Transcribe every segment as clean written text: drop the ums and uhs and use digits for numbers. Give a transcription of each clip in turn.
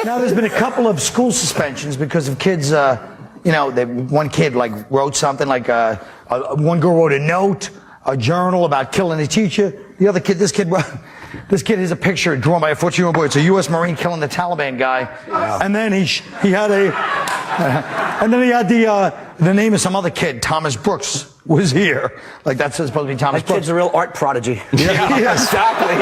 Now, there's been a couple of school suspensions because of kids, you know, one kid, like, wrote something, like, one girl wrote a note, a journal about killing a teacher. The other kid, this kid is a picture drawn by a 14-year-old boy. It's a U.S. Marine killing the Taliban guy. Wow. And then he had the name of some other kid, Thomas Brooks, was here. Like, that's supposed to be Thomas Brooks. That kid's a real art prodigy. Yeah, exactly.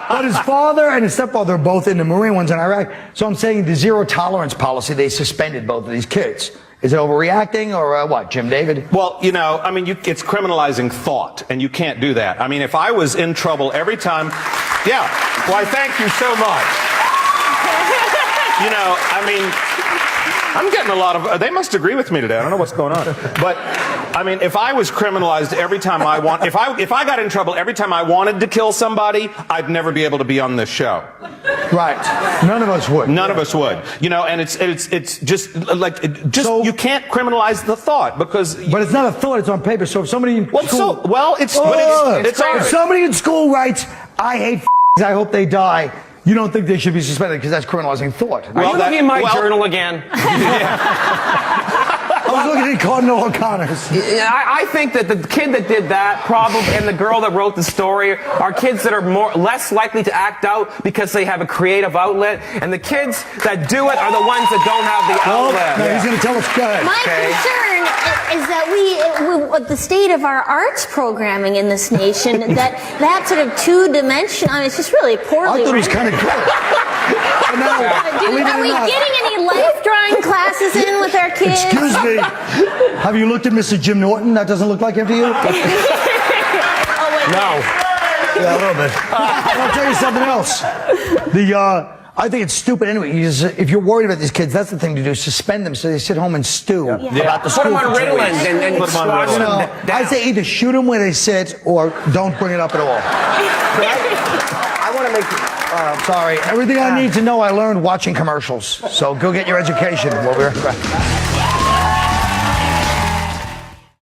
But his father and his stepfather are both in the Marine ones in Iraq. So I'm saying the zero tolerance policy, they suspended both of these kids. Is it overreacting or what, Jim David? Well, you know, I mean, it's criminalizing thought, and you can't do that. I mean, if I was in trouble every time, yeah, why, thank you so much. You know, I mean, I'm getting a lot of, they must agree with me today. I don't know what's going on. But, I mean, if I was criminalized every time I want, if I got in trouble every time I wanted to kill somebody, I'd never be able to be on this show. Right. None of us would. None of us would. You know, and it's just like, so, you can't criminalize the thought because. But it's not a thought, it's on paper. So if somebody in school. If somebody in school writes, I hate I hope they die. You don't think they should be suspended because that's criminalizing thought. Are you looking at my journal again? I was looking at Cardinal O'Connor's. I think that the kid that did that probably and the girl that wrote the story are kids that are less likely to act out because they have a creative outlet, and the kids that do it are the ones that don't have the outlet. No, he's going to tell us. Go ahead. My concern is that with the state of our arts programming in this nation, that sort of two-dimensional, I mean, it's just really poorly. I thought it was kind of good. Are we getting any life drawing classes in with our kids? Excuse me. Have you looked at Mr. Jim Norton? That doesn't look like him to you? Oh, wait. No. Yeah, a little bit. I'll tell you something else. I think it's stupid anyway. If you're worried about these kids, that's the thing to do. Suspend them so they sit home and stew about the school. Put them on Ritalin and squash them down. I say either shoot them where they sit or don't bring it up at all. I want to make... sorry. Everything I need to know I learned watching commercials. So go get your education. We'll be right back.